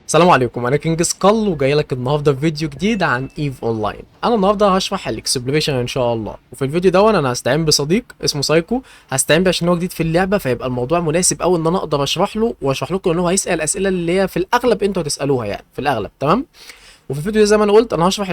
السلام عليكم، انا كينج سكال وجاي لك النهارده في فيديو جديد عن ايف اونلاين. انا النهارده هشرح الاكسبلوريشن ان شاء الله، وفي الفيديو ده انا هستعين بصديق اسمه سايكو. هستعين بيه عشان هو جديد في اللعبه، فيبقى الموضوع مناسب قوي ان انا اقدر اشرح له واشرح لكم ان هو هيسال اسئله اللي هي في الاغلب انتوا هتسالوها، يعني في الاغلب. تمام. وفي الفيديو ده زي ما انا قلت انا هشرح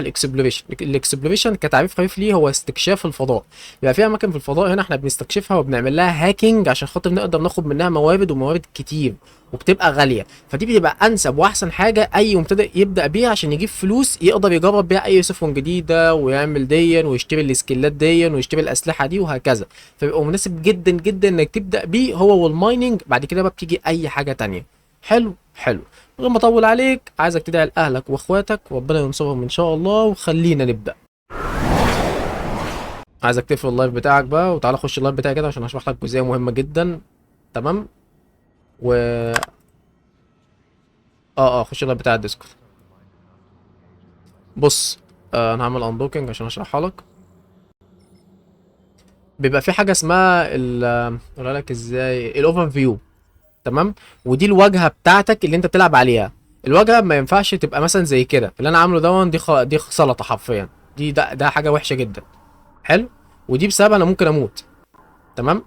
الاكسبلوريشن كتعريف خفيف ليه هو استكشاف الفضاء. يبقى في اماكن في الفضاء هنا احنا بنستكشفها وبنعمل لها هاكينج عشان خاطر نقدر ناخد منها موارد وموارد كتير، وبتبقى غاليه. فدي بتبقى انسب واحسن حاجه اي مبتدئ يبدا بيها عشان يجيب فلوس يقدر يجرب بيها اي سفن جديده ويعمل ديا ويشتري السكيلات ديا ويشتري الاسلحه دي وهكذا. فبيبقى مناسب جدا جدا انك تبدا بيه هو والمايننج، بعد كده بقى بتيجي اي حاجه تانية. حلو حلو. من غير ما اطول عليك، عايزك تدعي لاهلك واخواتك وربنا ينصرهم ان شاء الله، وخلينا نبدا. عايزك تقفل اللايف بتاعك بقى وتعالى خش اللايف بتاعي كده عشان هشرح لك جزئيه مهمه جدا. تمام. و خش اللايف بتاع الديسكورد. بص، انا هعمل انلوكينج عشان اشرحها لك. بيبقى في حاجه اسمها اقول لك ازاي الاوفر فيو. تمام. ودي الواجهه بتاعتك اللي انت بتلعب عليها. الواجهه ما ينفعش تبقى مثلا زي كده اللي انا عامله دي سلطه حرفيا. ده حاجه وحشه جدا. حلو. ودي بسبب انا ممكن اموت. تمام.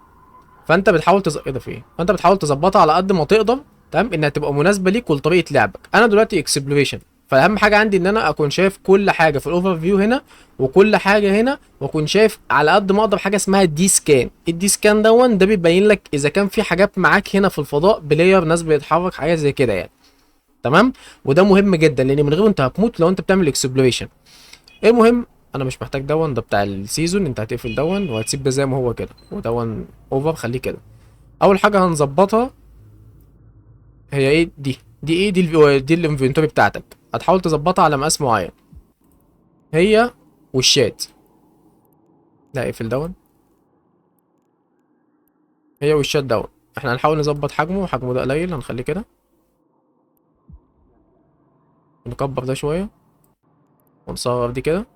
فانت بتحاول ايه ده في ايه؟ فانت بتحاول تظبطها على قد ما تقدر. تمام، انها تبقى مناسبه ليك ولطريقه لعبك. انا دلوقتي اكسبلوريشن، فاهم حاجه عندي ان انا اكون شايف كل حاجه في الاوفر فيو هنا وكل حاجه هنا، واكون شايف على قد ما اقدر حاجه اسمها الدي سكان. الدي سكان ده بيبين لك اذا كان في حاجات معاك هنا في الفضاء، بلاير، ناس بيتحرك، حاجات زي كده يعني. تمام. وده مهم جدا لان من غيره انت هتموت لو انت بتعمل اكسبلوريشن. المهم، انا مش محتاج ده بتاع السيزون. انت هتقفل وهتسيب ده زي ما هو كده، اوفر، خليه كده. اول حاجه هنظبطها هي ايه؟ دي الانفنتوري بتاعتك. هتحاول تظبطها على مقاس معين، هي والشات. لا، اقفل هي والشات احنا هنحاول نظبط حجمه ده قليل، هنخليه كده. نكبر ده شويه ونصغر دي كده.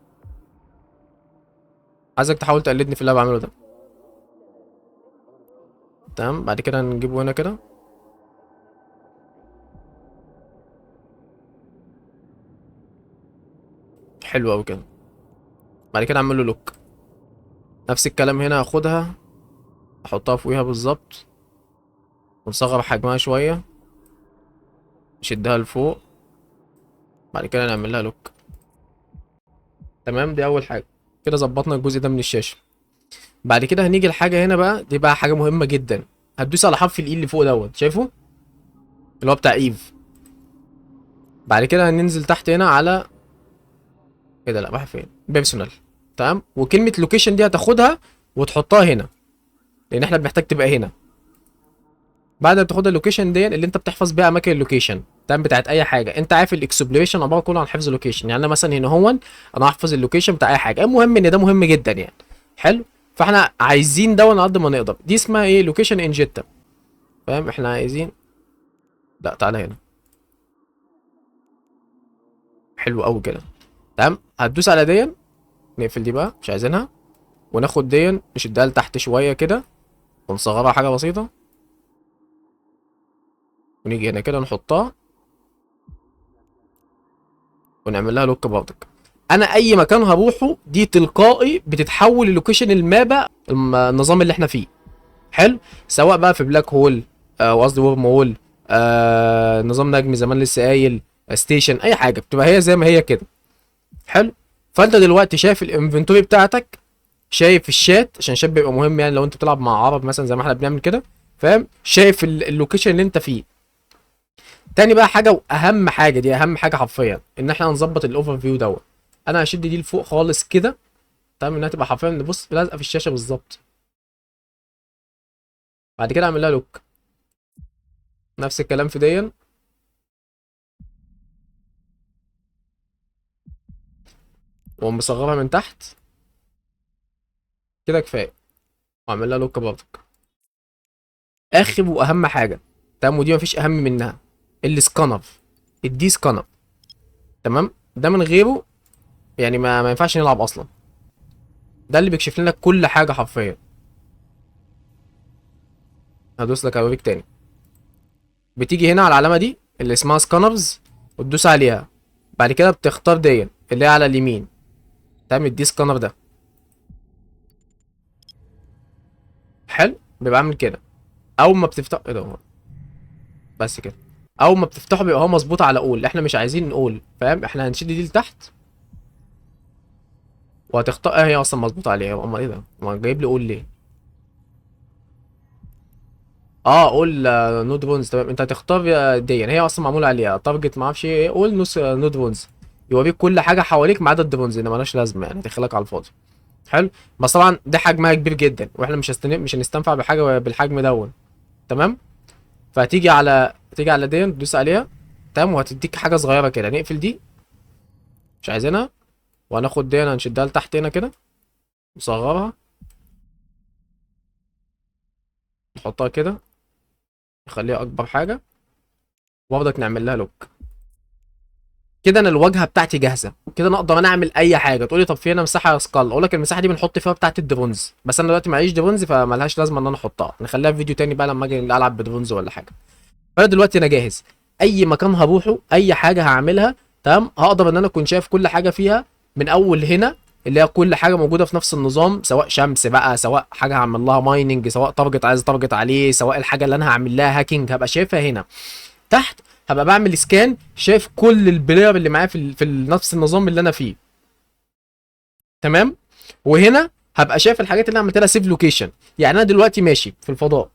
عايزك تحاول تقلدني في اللي انا بعمله ده. تمام. بعد كده هنجيبه هنا كده. حلو قوي كده. بعد كده اعمل له لوك. نفس الكلام هنا، هاخدها احطها فوقيها بالظبط، ونصغر حجمها شويه، نشدها لفوق. بعد كده نعمل لها لوك. تمام. دي اول حاجه. كده ظبطنا الجزء ده من الشاشه. بعد كده هنيجي لحاجه هنا بقى، دي بقى حاجه مهمه جدا. هتدوس على حرف الاي اللي فوق شايفه؟ اللي هو بتاع ايف. بعد كده هننزل تحت هنا على ايه ده؟ لا، رايح فين؟ بيرسونال. تمام. وكلمه لوكيشن دي هتاخدها وتحطها هنا، لان احنا بنحتاج تبقى هنا. بعد ما تاخد اللوكيشن دي اللي انت بتحفظ بيها اماكن اللوكيشن تمام بتاعت اي حاجه. انت عارف الاكسبلوريشن عباره كله عن حفظ اللوكيشن. يعني انا مثلا هنا انا هحفظ اللوكيشن بتاع اي حاجه. المهم ان ده مهم جدا يعني. حلو. فاحنا عايزين على قد ما نقدر. دي اسمها ايه؟ لوكيشن انجيتا. فاهم؟ احنا عايزين. لا، تعالى هنا. حلو قوي كده. تمام. هتدوس على نقفل دي بقى، مش عايزينها. وناخد نشدها لتحت شويه كده، ونصغرها حاجه بسيطه، ونيجي هنا كده نحطها، ونعمل لها لوك برضك. انا اي مكان هروحه دي تلقائي بتتحول للوكيشن المابا النظام اللي احنا فيه. حلو. سواء بقى في بلاك هول، وقصدي ورم هول، نظام نجم زمان لسه قايل، ستيشن، اي حاجه بتبقى هي زي ما هي كده. حلو. فانت دلوقتي شايف الانفنتوري بتاعتك، شايف الشات عشان الشات بيبقى مهم يعني لو انت بتلعب مع عرب مثلا زي ما احنا بنعمل كده. فاهم؟ شايف اللوكيشن اللي انت فيه. تاني بقى حاجه واهم حاجه، دي اهم حاجه حرفيا، ان احنا نظبط الاوفر فيو انا هشد دي لفوق خالص كده. تمام. انها تبقى حرفيا بص لازقه في الشاشه بالظبط. بعد كده اعمل لها لوك. نفس الكلام في واقوم مصغرها من تحت كده كفايه، واعمل لها لوك برضك. اخر واهم حاجه، تمام، ودي مفيش اهم منها، السكانر، الدي سكانر. تمام. ده من غيره يعني ما ينفعش نلعب اصلا. ده اللي بيكشف لنا كل حاجه حرفيا. هدوس لك اوريك تاني. بتيجي هنا على العلامه دي اللي اسمها سكانرز. وتدوس عليها. بعد كده بتختار دي اللي هي على اليمين، تعمل الدي سكانر ده. حلو، بيبقى عامل كده. اول ما بتفتح ايه ده، بس كده. اول ما بتفتحه بيبقى هو مظبوط على اول، احنا مش عايزين نقول، فاهم؟ احنا هنشد دي لتحت وهتختار هي اصلا مظبوط عليها. امال ايه ده؟ امال جايب لي قول ليه؟ اه قول نود بونز. تمام، انت هتختار دي هي اصلا معمول عليها تارجت، ما اعرفش ايه، قول نص نود بونز، يوريك كل حاجه حواليك ما عدا الديبونز اللي مالهاش لازمه، يعني تدخلك على الفاضي. حلو. بس طبعا ده حجمها كبير جدا، واحنا مش هنستنفع بحاجه بالحجم دون. تمام. فهتيجي على دي تدوس عليها. تمام، وهتديك حاجه صغيره كده. نقفل دي، مش عايزينها. وهناخد دي هنشدها لتحت هنا كده، نصغرها، نحطها كده، نخليها اكبر حاجه، وبرضك نعمل لها لوك. كده انا الواجهه بتاعتي جاهزه. كده انا اقدر انا اعمل اي حاجه. تقولي طب في هنا مساحه يا سكال، اقول لك المساحه دي بنحط فيها بتاعت الدرونز، بس انا دلوقتي معيش درونز فمالهاش لازمه ان انا احطها، نخليها في فيديو تاني بقى لما اجي العب بدرونز ولا حاجه. فانا دلوقتي انا جاهز. اي مكان هروحه، اي حاجه هعملها، تمام، هقدر ان انا اكون شايف كل حاجه فيها من اول هنا، اللي هي كل حاجه موجوده في نفس النظام، سواء شمس بقى، سواء حاجه هعمل لها مايننج، سواء تارجت عايز تارجت عليه، سواء الحاجه اللي انا هعمل لها هاكينج، هبقى شايفها هنا. تحت هبقى بعمل سكان، شايف كل البلاير اللي معايا نفس النظام اللي انا فيه. تمام. وهنا هبقى شايف الحاجات اللي انا عملت لها سيف لوكيشن. يعني انا دلوقتي ماشي في الفضاء،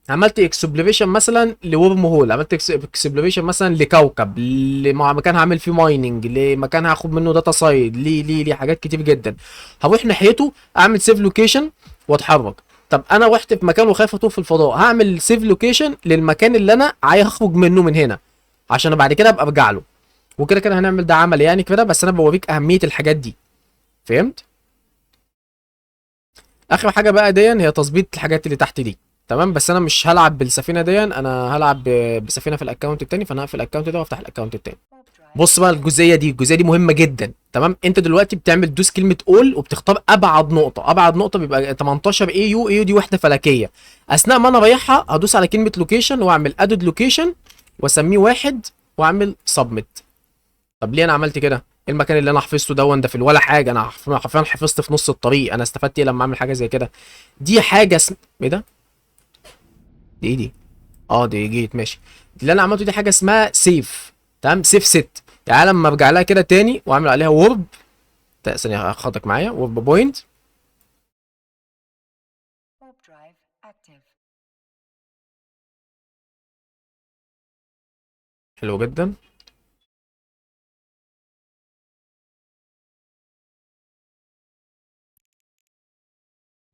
عملت اكسبلوريشن مثلا لورم هول، عملت اكسبلوريشن مثلا لكوكب، لمكان هعمل فيه مايننج، لمكان هاخد منه داتا سايد، ليه حاجات كتير جدا. هروح ناحيته اعمل سيف لوكيشن واتحرك. طب انا رحت في مكان وخايف اطوف في الفضاء، هعمل سيف لوكيشن للمكان اللي انا عايز اخرج منه من هنا، عشان بعد كده ابقى ارجع له. وكده كده هنعمل ده عمل يعني كده، بس انا بوريك اهميه الحاجات دي. فهمت؟ اخر حاجه بقى دي هي تظبيط الحاجات اللي تحت دي. تمام. بس انا مش هلعب بالسفينه دي، انا هلعب بسفينه في الاكونت التاني، فانا هقفل الاكونت ده وافتح الاكونت التاني. بص بقى الجزئيه دي مهمه جدا. تمام. انت دلوقتي بتعمل دوس كلمه اول وبتختار ابعد نقطه. ابعد نقطه بيبقى 18 اي يو دي وحده فلكيه. اثناء ما انا رايحها هدوس على كلمه لوكيشن واعمل ادد لوكيشن واسميه واحد واعمل سبميت. طب ليه انا عملت كده؟ المكان اللي انا حفظته ده في ولا حاجه، انا حرفيا حفظت في نص الطريق. انا استفدت ايه لما اعمل حاجه زي كده؟ دي حاجه ايه ده؟ دي ايه دي؟ اه دي جيت ماشي. اللي انا عملته دي حاجه اسمها سيف. تمام، سيف ست. يعني لما ارجع لها كده تاني واعمل عليها وورب، ثانيه اخدك معايا، وورب بوينت. حلو جدا.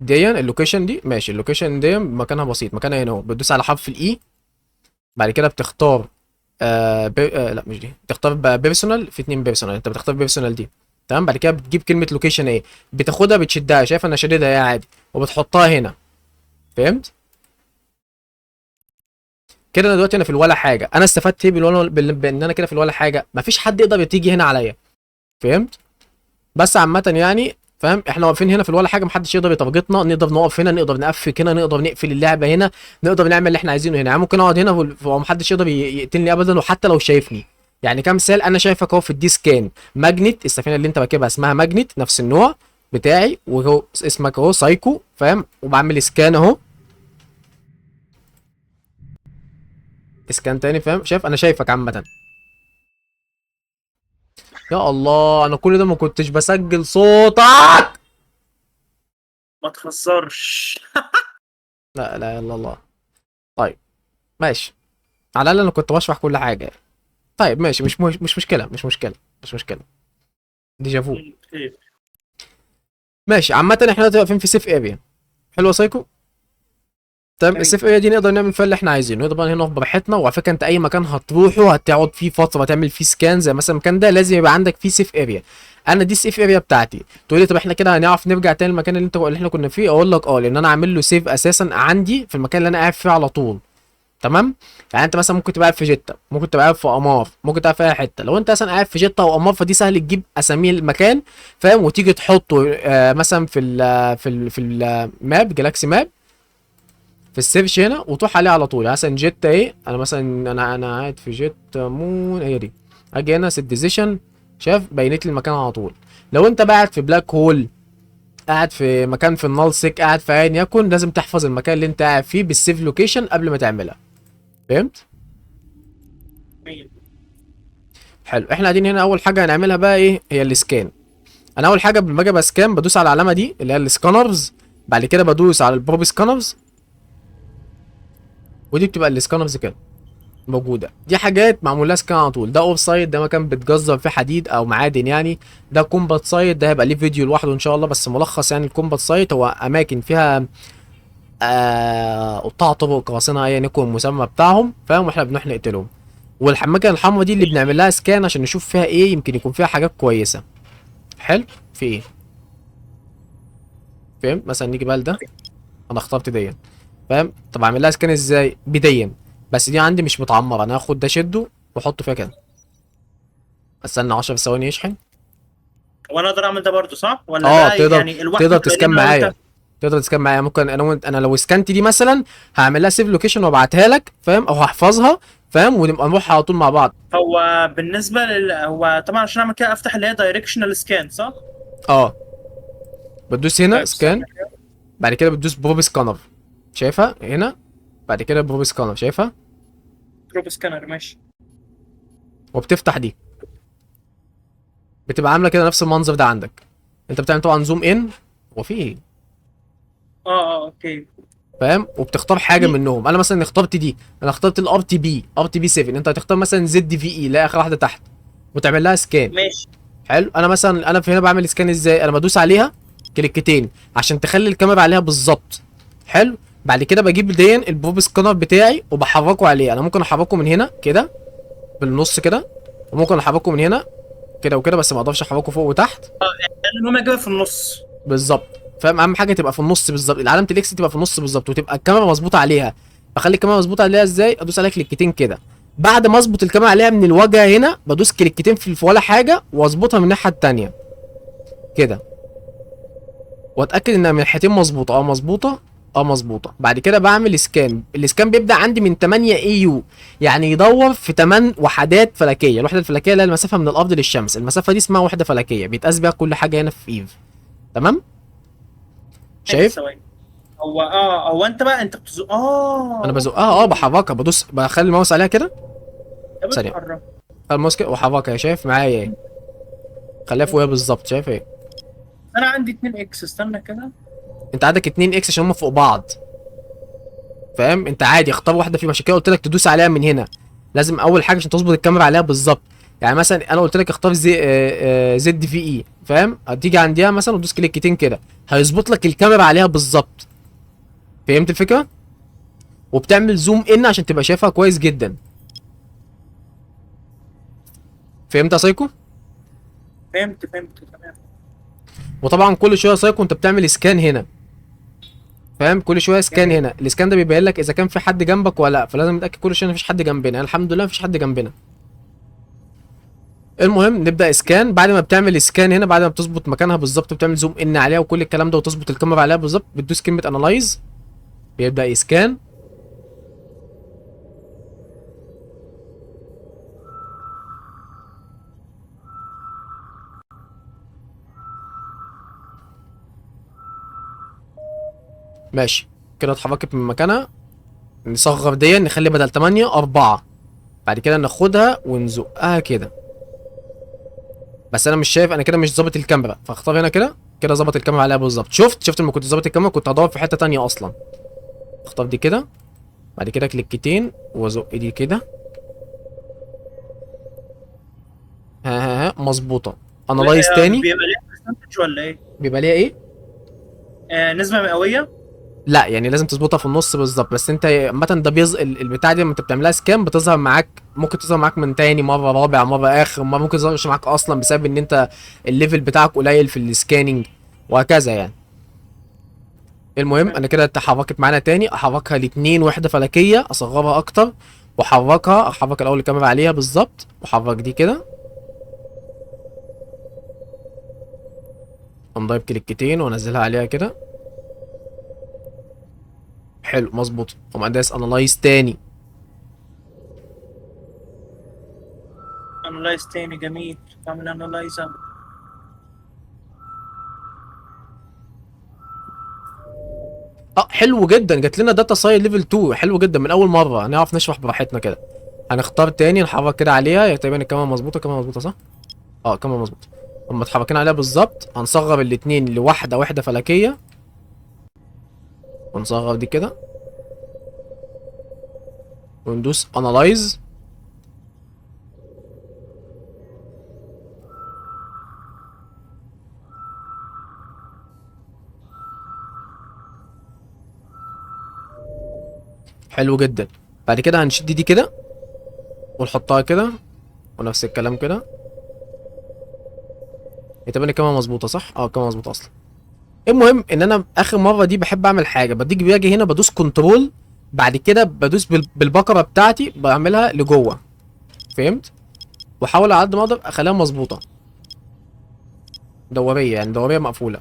دي اللوكيشن دي ماشي. اللوكيشن دي مكانها بسيط، مكانها هنا اهو. بتدوس على حرف الاي، بعد كده بتختار لا مش دي، بتختار بيرسونال. في اتنين بيرسونال، انت بتختار بيرسونال دي. تمام. بعد كده بتجيب كلمه لوكيشن ايه، بتاخدها بتشدها، شايف انا شديدها ايه عادي، وبتحطها هنا. فهمت؟ كده انا دلوقتي انا في الولا حاجه. انا استفدت ايه بان انا كده في الولا حاجه؟ مفيش حد يقدر تيجي هنا عليا. فهمت؟ بس عامه يعني، فاهم؟ احنا واقفين هنا في الولا حاجه، محدش يقدر يتارجتنا. نقدر نقف هنا، نقدر نقفك هنا، نقدر نقفل اللعبه هنا، نقدر نعمل اللي احنا عايزينه هنا. يعني ممكن اقعد هنا ومحدش يقدر يقتلني ابدا، وحتى لو شايفني. يعني كمثال انا شايفك اهو في الدي سكان ماجنت، السفينه اللي انت راكبها اسمها ماجنت، نفس النوع بتاعي، وهو اسمك اهو سايكو، فاهم؟ وبعمل سكان اهو، سكان تاني، فاهم؟ شايف انا شايفك عامه. يا الله، انا كل ده ما كنتش بسجل صوتك. ما تخسرش. لا لا الا الله. طيب ماشي، على الاقل انا كنت بشرح كل حاجه. طيب ماشي، مش مشكله، مش مشكله. ديجافو. خير. ماشي. عامه احنا دلوقتي واقفين في سيف اريا. حلو يا سايكو. تمام. ايوه. السيف اريا دي نقدر نعمل فيها اللي احنا عايزينه، نقدر بقى هنا نقف براحتنا. وعلى فكره انت اي مكان هتروحه هتقعد فيه فتره تعمل فيه سكان، زي مثلا المكان ده لازم يبقى عندك فيه سيف اريا. انا دي السيف اريا بتاعتي. تقول لي طب احنا كده هنعرف نرجع تاني المكان اللي احنا كنا فيه؟ اقول لك اه، لان انا عامل له سيف اساسا عندي في المكان اللي انا قاعد فيه على طول. تمام. يعني انت مثلا ممكن تبقى قاعد في جته، ممكن تبقى قاعد في قمار، ممكن تبقى في اي حته. لو انت مثلا قاعد في جته وقمار، فدي سهل تجيب اسامي المكان، فاهم؟ وتيجي تحطه مثلا في الماب، جالاكسي ماب، في السيرش هنا، وتروح عليه على طول. يعني مثلا جته ايه، انا مثلا انا قاعد في جته مون، هي دي. اجي هنا سيت ديزيشن، شايف بينت لي المكان على طول. لو انت قاعد في بلاك هول، قاعد في مكان في النال سيك، قاعد في ايا يكن، لازم تحفظ المكان اللي انت قاعد فيه بالسيف لوكيشن قبل ما تعملها. فهمت؟ جميل. حلو. احنا قاعدين هنا، اول حاجه هنعملها بقى ايه؟ هي الاسكان. انا اول حاجه لما باجي بسكان بدوس على العلامه دي اللي هي السكانرز، بعد كده بدوس على البروب سكانرز، ودي بتبقى السكانرز كده موجوده. دي حاجات معمول لها سكان على طول. ده اوف سايد، ده مكان بتجزر فيه حديد او معادن يعني. ده كومبات سايت، ده هيبقى ليه فيديو لوحده ان شاء الله، بس ملخص يعني. الكومبات سايت هو اماكن فيها قطاع طرق، قراصنه، ايا يكن المسمى بتاعهم، فاهم؟ واحنا بنروح نقتلهم. والاماكن الحمراء دي اللي بنعمل لها سكان عشان نشوف فيها ايه، يمكن يكون فيها حاجات كويسه. حلو. في ايه؟ فاهم؟ مثلا نيجي بقى لده، انا اخترت دي، فاهم؟ طب اعمل لها سكان ازاي؟ بديا. بس دي عندي مش متعمره، انا هاخد ده شده واحطه فيها كده، استنى 10 ثواني يشحن. وانا اقدر اعمل ده برضو صح ولا اه ده تقدر، يعني لوحده تقدر يبقى ليه تسكان انا وانت؟ معايا، تقدر تسكان معايا. ممكن انا وانت، انا لو سكنت دي مثلا هعمل لها سيف لوكيشن وابعتها لك، فاهم؟ او هحفظها، فاهم؟ ونبقى نروح على طول مع بعض. هو بالنسبه هو طبعا عشان اعمل كده افتح اللي هي دايركشنال سكان صح؟ اه بتدوس هنا طيب سكان، استنى كده. بعد كده بتدوس بروب سكانر، شايفها هنا؟ بعد كده بروب سكانر، شايفها؟ بروب سكانر ماشي. وبتفتح دي، بتبقى عامله كده نفس المنظر ده عندك. انت بتعمل طبعا زوم ان، وفي ايه، اه اوكي. فاهم؟ وبتختار حاجه في منهم. انا مثلا اخترت دي، انا اخترت الار تي بي، ار تي بي 7. انت هتختار مثلا زد في اي، لا اخر واحده تحت، وتعمل لها سكان. ماشي. حلو. انا مثلا انا في هنا بعمل سكان ازاي؟ انا بدوس عليها كليكتين عشان تخلي الكاميرا عليها بالظبط. حلو. بعد كده بجيب دين البروب سكانر بتاعي وبحركه عليه. انا ممكن احركه من هنا كده بالنص كده، وممكن احركه من هنا كده وكده، بس ما اقدرش احركه فوق وتحت. يعني المهم اجيبها في النص. بالظبط، فاهم؟ اهم حاجه تبقى في النص بالظبط، علامه الاكس تبقى في النص بالظبط، وتبقى الكاميرا مظبوطه عليها. بخلي الكاميرا مظبوطه عليها ازاي؟ ادوس عليها كليكتين كده. بعد ما اظبط الكاميرا عليها من الواجهه هنا، بدوس كليكتين في ولا حاجه واظبطها من الناحيه التانيه كده، واتاكد ان من الناحيتين مظبوطه. اه مظبوطه، اه مظبوطه. بعد كده بعمل سكان. السكان بيبدا عندي من 8 اي يو، يعني يدور في 8 وحدات فلكيه. الوحده الفلكيه اللي هي المسافه من الارض للشمس، المسافه دي اسمها وحده فلكيه، بيتقاس بيها كل حاجه هنا في ايف. تمام؟ ماشي شايف؟ ثواني. هو انت بقى انت بتزق انا بزقها، اه اوكي. بحركها، بدوس بخلي الماوس عليها كده. انت ثانيه، بتحرك. خلي الماوس كده واحركها، شايف معايا ايه؟ خليها فوقيها بالظبط، شايف ايه؟ انا عندي 2 اكس استنى كده. انت عندك 2 اكس عشان هم فوق بعض، فاهم؟ انت عادي اختار واحده فيهم، عشان كده قلت لك تدوس عليها من هنا. لازم اول حاجه عشان تظبط الكاميرا عليها بالظبط. يعني مثلا انا قلت لك اختار زد في اي، فاهم؟ هتيجي عنديها مثلا وتدوس كليكتين كده، هيظبط لك الكاميرا عليها بالظبط. فهمت الفكره؟ وبتعمل زوم ان عشان تبقى شايفها كويس جدا. فهمت يا سايكو؟ فهمت تمام. وطبعا كل شويه يا سايكو انت بتعمل سكان هنا، فاهم؟ كل شويه سكان جميل. هنا. السكان ده بيبين لك اذا كان في حد جنبك ولا لا، فلازم نتاكد كل شويه ان مفيش حد جنبنا. يعني الحمد لله مفيش حد جنبنا. المهم نبدا اسكان. بعد ما بتعمل اسكان هنا، بعد ما بتظبط مكانها بالظبط وبتعمل زوم ان عليها وكل الكلام ده وتظبط الكاميرا عليها بالظبط، بتدوس كلمه انالايز، بيبدا يسكان. ماشي كده اتحركت من مكانها. نصغر دي، نخلي بدل 8 4، بعد كده ناخدها ونزقها كده. بس انا مش شايف، انا كده مش ظابط الكاميرا، فاختار هنا كده، كده ظبط الكاميرا عليها بالظبط. شفت لما كنت ظابط الكاميرا كنت هدور في حته تانية اصلا. اختار دي كده، بعد كده كليكتين وازق دي كده. مظبوطه. انالايز تاني. بيبقى ليه برسنتج ولا ايه؟ بيبقى ليها ايه؟ نسبة مئوية. لا يعني لازم تظبطها في النص بالظبط. بس انت عامه ده البتاع دي لما انت بتعملها سكان بتظهر معاك، ممكن تظهر معاك من تاني مره، رابع مره، اخر مره ممكن تظهرش معاك اصلا بسبب ان انت الليفل بتاعك قليل في السكاننج، وهكذا يعني. المهم انا كده اتحركت معانا تاني، احركها لاتنين وحده فلكيه، اصغرها اكتر واحركها. احرك الاول الكاميرا عليها بالظبط، واحرك دي كده، اقوم ضايب كليكتين وانزلها عليها كده. حلو مظبوط. اقوم اداس انالايز تاني. انالايز تاني، جميل. بعمل انالايز. اه حلو جدا، جات لنا داتا ساين ليفل 2، حلو جدا، من اول مره هنعرف نشرح براحتنا كده. هنختار تاني، نحرك كده عليها، هي تقريبا الكاميرا مظبوطه، الكاميرا مظبوطه صح؟ اه الكاميرا مظبوطه. هم متحركين عليها بالظبط، هنصغر الاتنين لواحده وحده فلكيه، ونصغر دي كده، وندوس انالايز. حلو جدا. بعد كده هنشد دي كده ونحطها كده، ونفس الكلام كده. هي تقريبا الكاميرا مظبوطه صح؟ اه الكاميرا مظبوطه اصلا. المهم ان انا اخر مره دي بحب اعمل حاجه، باجي هنا بدوس كنترول، بعد كده بدوس بالبقره بتاعتي بعملها لجوه، فهمت؟ واحاول على قد ما اقدر اخليها مظبوطه، دوريه يعني، دوريه مقفوله،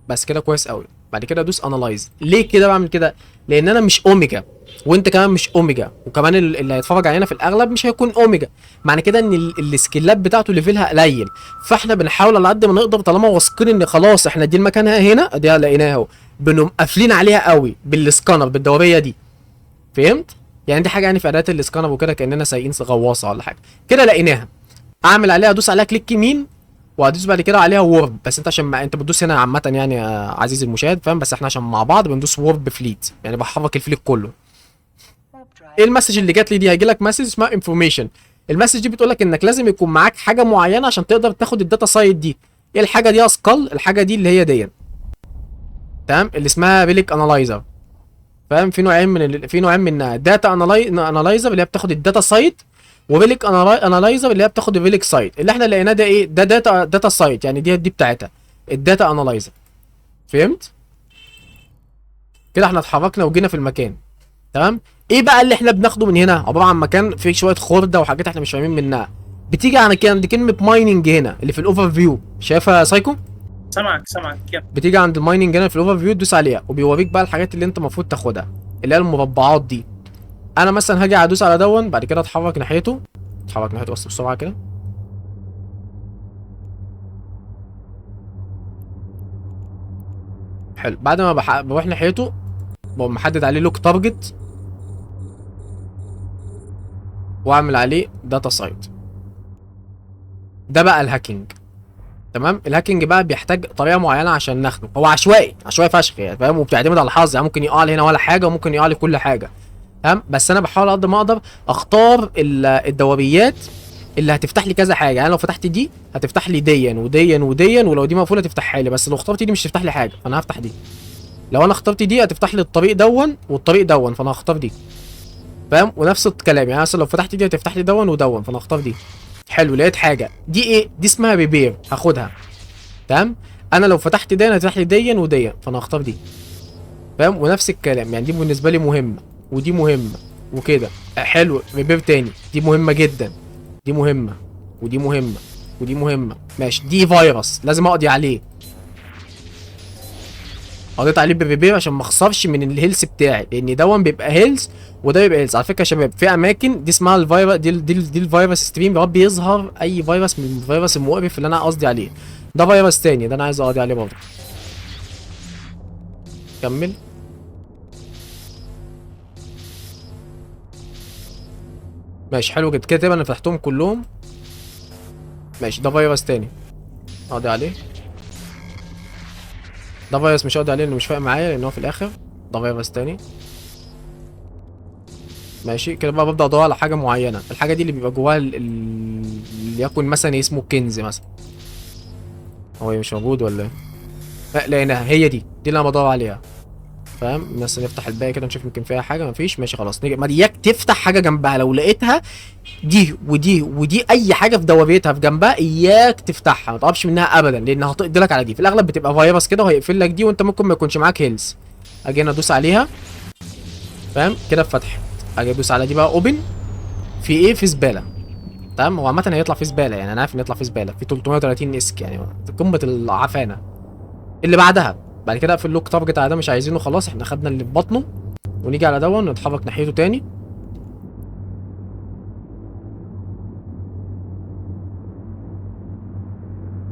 بس كده كويس قوي. بعد كده ادوس انالايز. ليه كده بعمل كده؟ لان انا مش اوميجا، وانت كمان مش اوميجا، وكمان اللي هيتفرج علينا في الاغلب مش هيكون اوميجا، معنى كده ان السكيلات بتاعته ليفلها قليل. فاحنا بنحاول على قد ما نقدر، طالما واثقين ان خلاص احنا دي مكانها هنا، دي لقيناها اهو، بنقوم قافلين عليها قوي بالسكانر بالدوريه دي، فهمت؟ يعني دي حاجه يعني في اداه الاسكانر وكده، كاننا سايقين غواصه ولا حاجه كده. لقيناها، اعمل عليها، ادوس عليها كليك يمين، وهدوس بعد كده عليها وورب. بس انت عشان ما انت بتدوس هنا عامه يعني يا عزيزي المشاهد، فاهم؟ بس احنا عشان مع بعض بندوس وورب فليت، يعني بحرك الفليت كله. ايه المسج اللي جات لي دي؟ هيجي لك مسج اسمها انفورميشن. المسج دي بتقول لك انك لازم يكون معاك حاجه معينه عشان تقدر تاخد الداتا سايت دي. ايه الحاجه دي يا اسقل؟ الحاجه دي اللي هي دي، تمام، اللي اسمها بيليك انالايزر. فاهم؟ في نوعين من داتا انالايزر اللي هي بتاخد الداتا سايت، وبيليك انالايزر اللي هي بتاخد البيليك سايت. اللي احنا لقيناه ده ايه؟ ده داتا سايت، يعني دي بتاعتها الداتا انالايزر، فهمت؟ كده احنا اتحركنا وجينا في المكان، تمام. ايه بقى اللي احنا بناخده من هنا؟ عباره عن مكان فيه شويه خرده وحاجات احنا مش فاهمين منها. بتيجي عند كلمه مايننج هنا اللي في الاوفر فيو، شايفها يا سايكو؟ سامعك يب. بتيجي عند المايننج هنا في الاوفر فيو، تدوس عليها وبيوريك بقى الحاجات اللي انت المفروض تاخدها، اللي هي المربعات دي. انا مثلا هاجي ادوس على دون، بعد كده اتحرك ناحيته، بس بسرعه كده. حلو. بعد ما بروح ناحيته، بقوم محدد عليه لوك تارجت، واعمل عليه داتا سايت. ده بقى الهاكينج، تمام. الهاكينج بقى بيحتاج طريقه معينه عشان ناخده، هو عشوائي فشخ يعني، فاهم؟ وبتعتمد على الحظ، يعني ممكن يقع لي هنا ولا حاجه، وممكن يقع لي كل حاجه، تمام. بس انا بحاول قد ما اقدر اختار الدوريات اللي هتفتح لي كذا حاجه. يعني لو فتحت دي هتفتح لي ديا وديا وديا، ولو دي مقفوله تفتحها لي، بس لو اخترت دي مش هتفتح لي حاجه، فانا هفتح دي. لو انا اخترت دي هتفتح لي الطريق دون والطريق دون، فانا هختار دي، فاهم؟ ونفس الكلام، يعني مثلا لو فتحت دي هتفتح لي دون ودون، فانا هختار دي. حلو، لقيت حاجه دي، ايه دي؟ اسمها ريبير، هاخدها، تمام. انا لو فتحت دي هتفتح لي ديا وديا، فانا هختار دي، فاهم؟ ونفس الكلام، يعني دي بالنسبه لي مهمه، ودي مهمه، وكده. حلو، ريبير تاني، دي مهمه جدا، دي مهمه، ودي مهمه، ودي مهمه، ماشي. دي فيروس لازم اقضي عليه، قضيت عليه بالريبير عشان ما اخسرش من الهيلث بتاعي، لان دون بيبقى هيلث وده بيبقى هيلث. على فكره يا شباب، في اماكن دي اسمها الفيروس، دي الفيروس ستريم، يا رب يظهر اي فيروس من الفيروس المقرف اللي انا قصدي عليه. ده فيروس تاني، ده انا عايز اقضي عليه برضه. كمل. ماشي حلو جدا كده، تقريبا انا فتحتهم كلهم. ماشي، ده فيروس تاني اقضي عليه. ده فيروس مش هقضي عليه لانه مش فارق معايا، لان هو في الاخر ده فيروس تاني. ماشي كده بقى، ببدا ادور على حاجه معينه، الحاجه دي اللي بيبقى جواها اللي يكون مثلا اسمه كنز مثلا. هو مش موجود ولا ايه؟ لا لقيناها، هي دي اللي انا بدور عليها، فاهم؟ مثلا نفتح الباقي كده نشوف يمكن فيها حاجه، مفيش، ماشي خلاص. نيجي ما دياك تفتح حاجه جنبها، لو لقيتها دي ودي ودي اي حاجه في دواميتها في جنبها، اياك تفتحها، ما تقربش منها ابدا، لانها هتقضي لك على دي. في الاغلب بتبقى فيروس كده وهيقفل لك دي، وانت ممكن ما يكونش معاك هيلز. اجي انا ادوس عليها، فاهم كده؟ فتحت. اجي ادوس على دي بقى اوبن. في ايه؟ في زباله، تمام. هو عامه هيطلع في زباله، يعني انا عارف ان يطلع في زباله في 330 اسك، يعني قمه العفانه. اللي بعدها بعد كده اقفل لوك تارجت على ده، مش عايزينه خلاص، احنا خدنا اللي في بطنه. ونيجي على دون نتحرك ناحيته تاني.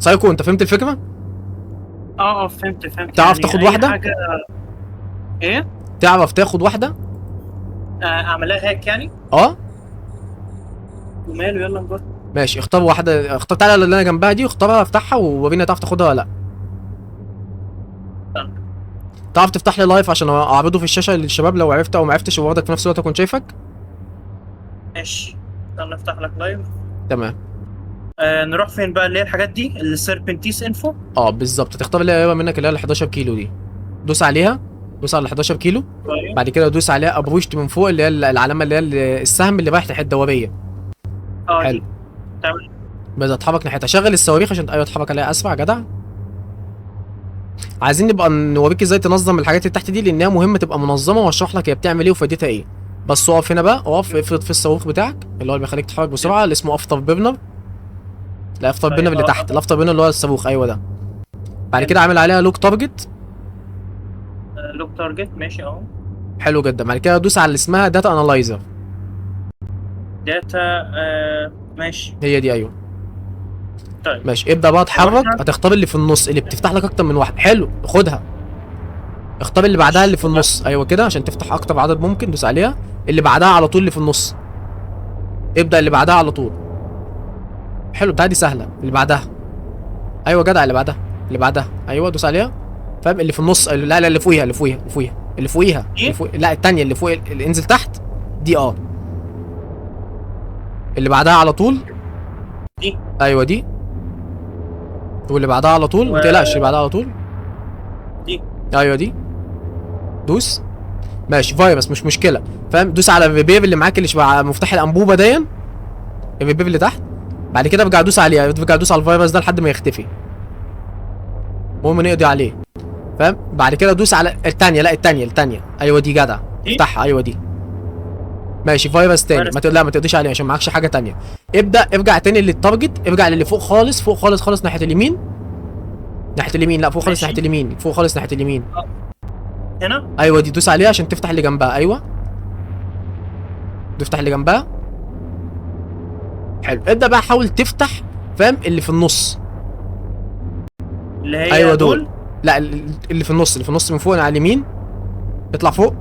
سايكو انت فهمت الفكره؟ فهمت تعرف يعني تاخد اي واحده؟ حاجه. ايه؟ تعرف تاخد واحده؟ اعملها هيك يعني؟ اه وماله، يلا نجرب. ماشي، اختار واحده، اختار تعالى اللي انا جنبها دي، اختارها افتحها وورينا تعرف تاخدها ولا لا. استنى. تعرف تفتح لي لايف عشان اعرضه في الشاشه للشباب لو عرفت، او ما عرفتش وبرضك في نفس الوقت اكون شايفك. ماشي، استنى افتح لك لايف. تمام. نروح فين بقى؟ اللي هي الحاجات دي، السيربنتيس انفو. اه بالظبط، تختار اللي هي قريبه منك اللي هي ال 11 كيلو دي، دوس عليها، دوس على ال 11 كيلو. طيب. بعد كده دوس عليها ابروشت من فوق اللي هي العلامه اللي هي السهم اللي رايح ناحيه الدوريه. حلو. دي تعمل. بس اتحرك ناحيتها، شغل الصواريخ عشان ايوه اتحرك عليها اسرع جدع. عايزين نبقى نوريك ازاي تنظم الحاجات اللي تحت دي لانها مهمه تبقى منظمه، واشرح لك هي بتعمل ايه وفائدتها ايه. بس اقف هنا بقى، اقف افرض في الصاروخ بتاعك اللي هو اللي بيخليك تتحرك بسرعه اللي اسمه افتر بيرنر. لا افتر بيرنر اللي تحت، الافتر بيرنر اللي هو الصاروخ، ايوه ده. بعد كده عامل عليها لوك تارجت. لوك تارجت، ماشي اهو. حلو جدا. بعد كده دوس على اللي اسمها داتا انالايزر. داتا. ماشي. هي دي ايوه. طيب. ماشي، ابدا بقى اتحرك، واحدة. هتختار اللي في النص اللي بتفتح لك اكتر من واحد. حلو، خدها. اختار اللي بعدها اللي في النص، ايوه كده عشان تفتح اكتر عدد ممكن، دوس عليها. اللي بعدها على طول اللي في النص. ابدا اللي بعدها على طول. حلو، بتاعتي سهله. اللي بعدها، ايوه جدع، اللي بعدها، اللي بعدها، ايوه دوس عليها. فاهم؟ اللي في النص، لا لا اللي فوقيها، اللي فوقيها، اللي فوقيها، اللي فوقيها، اللي فوق... لا التانية اللي فوق، اللي انزل تحت دي. اللي بعدها على طول دي. ايوه دي. واللي بعدها على طول، ما تقلقش، اللي بعدها على طول دي. ايوه دي. دوس. ماشي، فيروس مش مشكله، فاهم؟ دوس على الريبير اللي معاك اللي شبه مفتاح الانبوبه دي، الريبير اللي تحت. بعد كده ارجع دوس عليها، ارجع دوس على الفيروس ده لحد ما يختفي. المهم نقضي عليه، فاهم؟ بعد كده دوس على الثانيه، لا الثانيه ايوه دي جدع، افتحها ايوه دي. ماشي، فيروس تاني، لا ما تقضيش عليه عشان معكش حاجه تانية. ابدا ارجع تاني للتارجت، ارجع للي فوق خالص، فوق خالص خالص ناحيه اليمين، ناحيه اليمين، لا فوق خالص ناحيه اليمين، فوق خالص ناحيه اليمين. هنا ايوه دي، دوس عليها عشان تفتح اللي جنبها، ايوه تفتح اللي جنبها. حلو، ابدا بقى حاول تفتح، فاهم؟ اللي في النص، اللي هي ايوه دول. لا اللي في النص، اللي في النص من فوق على اليمين، اطلع فوق.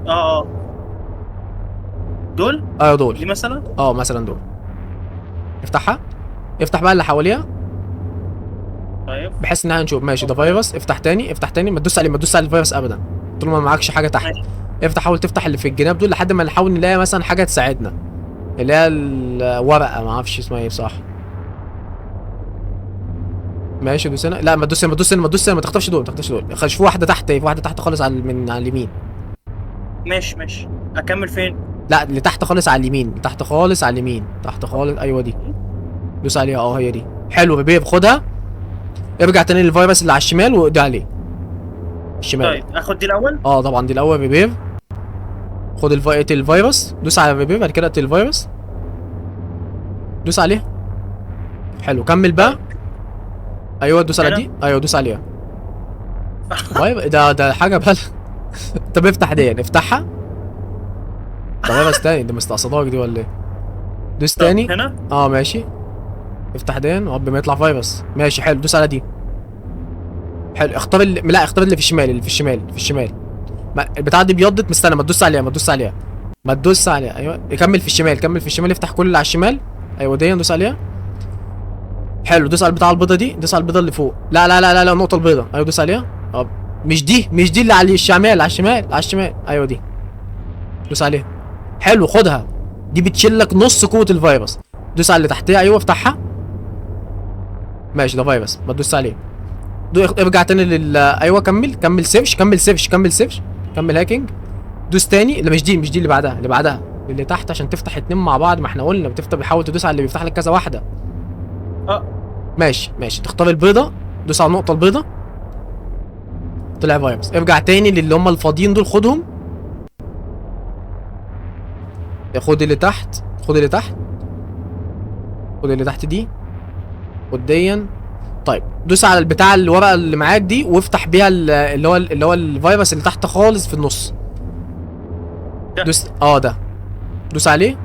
دول. ايوه دول دي مثلا. مثلا دول. افتحها، افتح بقى اللي حواليها طيب. بحيث ان احنا نشوف. ماشي، ده فيروس، افتح تاني، افتح تاني، ما تدوس عليه، ما تدوس على الفيروس ابدا طول ما معكش حاجه تحت. ماشي. افتح، حاول تفتح اللي في الجناب دول لحد ما نحاول نلاقي مثلا حاجه تساعدنا، اللي هي الورقه، ما اعرفش اسمها ايه بصراحه. ماشي، دوس هنا، لا ما تدوس هنا، ما تدوس هنا، ما تدوس هنا، ما تخطفش دول، ما تخطفش دول. في واحده تحت، في واحده تحت خالص على من على اليمين. ماشي، اكمل فين؟ لا اللي تحت خالص على اليمين، تحت خالص على اليمين، تحت خالص، ايوه دي. دوس عليها، هي دي. حلو بيبي، خدها. ارجع تاني للفيروس اللي على الشمال واقضي عليه. الشمال. طيب، اخد دي الاول. طبعا دي الاول، بيبي. خد اقتل الفيروس، دوس على البيبي، بعد كده اقتل الفيروس، دوس عليه. حلو، كمل بقى. ايوه دوس على دي، ايوه دوس عليها. طيب ده حاجه بقى. طب افتح دي، افتحها. ده فيروس تاني، ده مستقصداك دي ولا ايه؟ دوس تاني. هنا. ماشي، افتح دي قبل ما يطلع فيروس. ماشي حلو، دوس على دي. حلو، اختار لا اختار اللي في الشمال، اللي في الشمال، في الشمال. البتاعه دي بيضت، مستنى، ما تدوس عليها، ما تدوس عليها، ما تدوس عليها. ايوه كمل في الشمال، كمل في الشمال، افتح كل اللي على الشمال. ايوه دي، دوس عليها. حلو، دوس على البتاعه البيضه دي، دوس على البيضه اللي فوق. لا لا لا لا, لا النقطه البيضه، ايوه دوس عليها. مش دي اللي على الشمال، على الشمال، على الشمال، ايوه دي. دوس عليها. حلو، خدها. دي بتشيل لك نص قوه الفيروس. دوس على اللي تحتها، ايوه افتحها. ماشي، ده فيروس، ما تدوس عليه. ارجع تاني ايوه كمل سيرش، كمل هاكينج. دوس تاني، لا مش دي اللي بعدها، اللي تحت عشان تفتح اتنين مع بعض، ما احنا قلنا بتفتح، بحاول تدوس على اللي بيفتح لك كذا واحده. ماشي، تختار البيضه، دوس على النقطه البيضه، طلع فيروس. ارجع تاني للي هم الفاضيين دول، خدهم. خد اللي تحت، خد اللي تحت دي، خد ديا. طيب دوس على البتاع الورقه اللي معاك دي وافتح بيها اللي هو الفيروس اللي تحت خالص في النص. دوس ده، دوس عليه.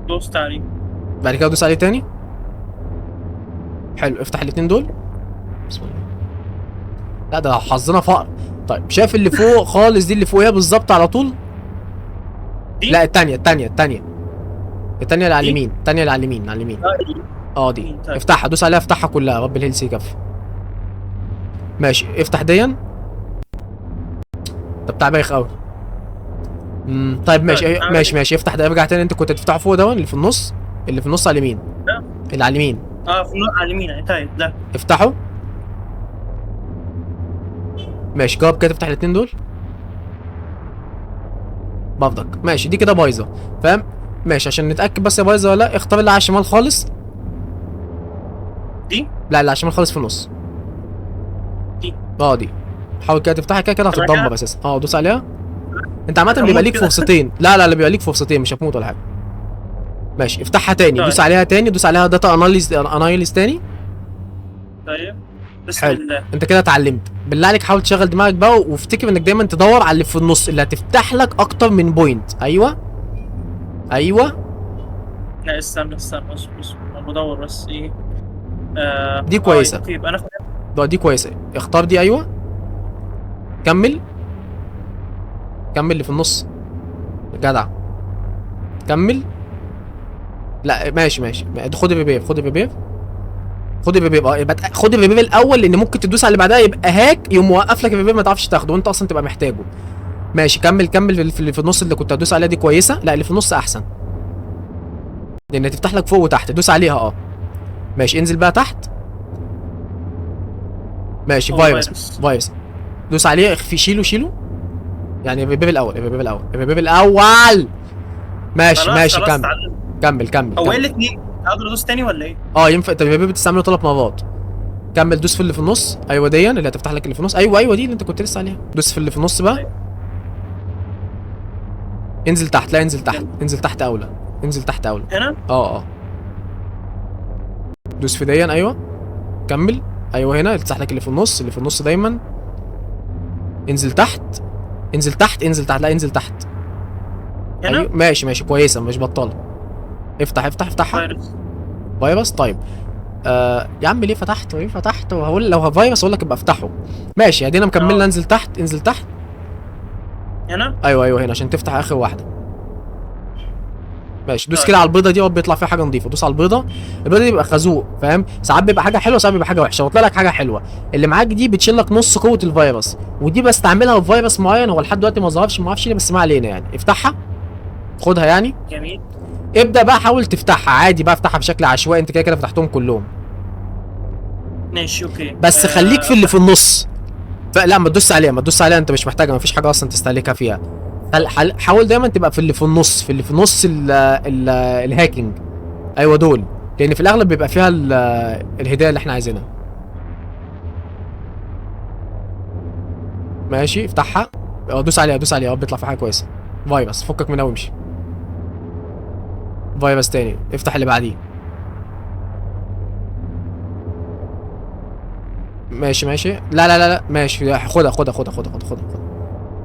دوست عليه. بعد كده دوس عليه تاني. حلو، افتح الاتنين دول. بسم الله. لا ده حظنا فقر. طيب شايف اللي فوق خالص دي اللي فوقيها بالظبط على طول؟ دي؟ لا التانية التانية اللي على دي؟ اليمين، التانية اللي على اليمين، على اليمين. دي. اه دي، طيب. افتحها، دوس عليها، افتحها كلها، رب الهيلث يكفي. ماشي افتح ديا. طب تعال بايخ قوي. طيب ماشي طيب، أعمل ماشي إيه؟ ماشي افتح ده، ارجع تاني، انت كنت تفتحه فوق ده اللي في النص، اللي في النص على اليمين، ده؟ اللي على اليمين. في على اليمين يعني. طيب ده. افتحه. ماشي جرب كده تفتح الاتنين دول. بفضك ماشي، دي كده بايظه، فاهم؟ ماشي عشان نتاكد بس هي بايظه ولا لا، اختار اللي على الشمال خالص. دي؟ لا اللي على الشمال خالص في النص. دي. دي. حاول كده تفتحها، كده كده طب هتتدمر كده؟ اساسا. دوس عليها. انت عامه هموت بيبقى ليك كده. فرصتين. لا لا لا، بيبقى ليك فرصتين، مش هتموت ولا حاجه. ماشي افتحها تاني، طيب. دوس عليها تاني، دوس عليها داتا انايليز تاني. طيب بسم حلو، الله. انت كده اتعلمت. بالله عليك حاول تشغل دماغك بقى، وافتكر انك دايما تدور على اللي في النص، اللي هتفتح لك اكتر من بوينت. ايوه لا استنى اصبر انا بدور بس ايه. دي كويسه. اوكي يبقى انا دي كويسه، اختار دي. ايوه كمل اللي في النص، جدع كمل. لا ماشي خد الريبير، يبقى خد الريبير الاول، لان ممكن تدوس على اللي بعدها يبقى هاك، يقوم موقف لك الريبير ما تعرفش تاخده، وانت اصلا تبقى محتاجه. ماشي كمل في اللي في النص اللي كنت هتدوس عليها، دي كويسه. لا اللي في النص احسن، لان تفتح لك فوق وتحت. دوس عليها. ماشي انزل بقى تحت. ماشي فيروس. دوس عليه، اخفي، شيله يعني الريبير الاول. ماشي خلاص كمل اتعلم. كمل هو ايه الاثنين؟ اقدر ادوس تاني ولا ايه؟ ينفع. انت الريبير بتستعمله 3 مرات. كمل دوس في اللي في النص. ايوه دي اللي هتفتح لك اللي في النص. ايوه دي اللي انت كنت لسه عليها. دوس في اللي في النص بقى. طيب. انزل تحت. لا انزل تحت اولى. هنا؟ دوس في دي. ايوه كمل. ايوه هنا تفتح لك اللي في النص دايما. انزل تحت. لا انزل تحت. هنا؟ أيوة. ماشي كويسه، مش بطاله. افتحها. فيروس. طيب يا عم ليه فتحت وهقول لو فيروس اقول لك ابقى افتحه. ماشي ادينا مكملنا. انزل تحت. هنا؟ ايوه هنا عشان تفتح اخر واحده. ماشي دوس طيب. كده على البيضه دي بيطلع فيها حاجه نظيفه. دوس على البيضه دي بيبقى خازوق، فاهم؟ ساعات بيبقى حاجه حلوه، ساعات بيبقى حاجه وحشه. وطلع لك حاجه حلوه، اللي معاك دي بتشيل لك نص قوه الفيروس، ودي بستعملها في فيروس معين هو لحد دلوقتي ما ظهرش، ما اعرفش ليه، بس ما علينا يعني. افتحها، خدها يعني. جميل. ابدا بقى حاول تفتحها عادي بقى، افتحها بشكل عشوائي، انت كده فتحتهم كلهم. ماشي اوكي. بس خليك في اللي في النص. لا ما تدوس عليها، انت مش محتاجها، ما فيش حاجه اصلا تستهلكها فيها. حاول دايما تبقى في اللي في النص الهاكينج. ايوه دول، لان في الاغلب بيبقى فيها الهدايا اللي احنا عايزينها. ماشي افتحها. دوس عليها بيطلع في حاجه كويسه. فيروس، فكك منها وامشي. فيروس تاني، افتح اللي بعديه. ماشي لا ماشي، خدها.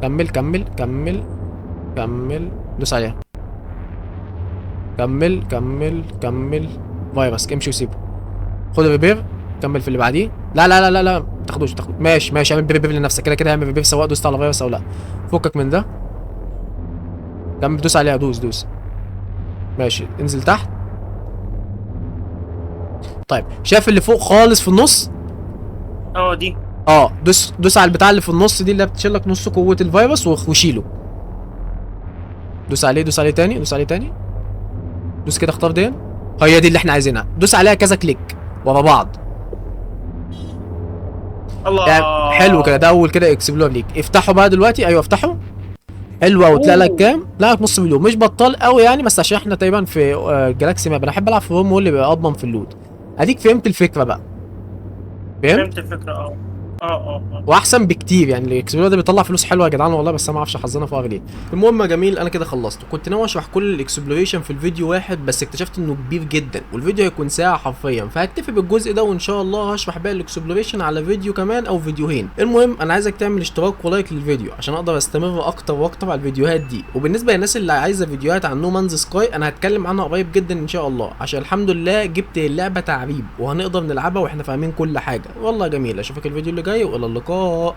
كمل دوس عليها. كمل فيروس، امشي وسيبه. خد الريبير، كمل في اللي بعديه. لا ما تاخدوش. ماشي اعمل ريبير لنفسك، كده اعمل ريبير سواء دوست على فيروس او لا. فكك من ده. كمل دوس عليها. دوس. ماشي انزل تحت. طيب شايف اللي فوق خالص في النص؟ دي. دوس على البتاع اللي في النص دي، اللي بتشيل لك نص قوه الفيروس، وشيله. دوس عليه تاني. دوس كده، اختار دي. هي دي اللي احنا عايزينها. دوس عليها كذا كليك ورا بعض. الله يعني حلو كده، ده اول كده اكسبلور ليك. افتحه بقى دلوقتي. ايوه افتحه. حلو قوي. تلاقي لك كام؟ لا لك نص مليون. مش بطال قوي يعني، بس عشان احنا تقريبا في جالاكسي ماب. انا بحب العب في هوم، هو اللي بيبقى اضمن في اللود. اديك فهمت الفكره بقى. فهمت الفكره. واحسن بكتير يعني. الاكسبلور ده بيطلع فلوس حلوه يا جدعان والله، بس انا ما اعرفش حظنا فيها ليه. المهم يا جميل، انا كده خلصت. كنت ناوي اشرح كل الاكسبلوريشن في الفيديو واحد، بس اكتشفت انه كبير جدا والفيديو هيكون ساعه حرفيا، فهكتفي بالجزء ده، وان شاء الله هشرح باقي الاكسبلوريشن على فيديو كمان او فيديوهين. المهم انا عايزك تعمل اشتراك ولايك للفيديو عشان اقدر استمر اكتر واكتر على الفيديوهات دي. وبالنسبه للناس اللي عايزه فيديوهات عن نو مانز سكاي، انا هتكلم عنها قريب جدا ان شاء الله، عشان الحمد لله جبت اللعبه تعريب وهنقدر نلعبها واحنا فاهمين كل حاجه. والله جميل. اشوفك الفيديو اللي جاي، والى اللقاء.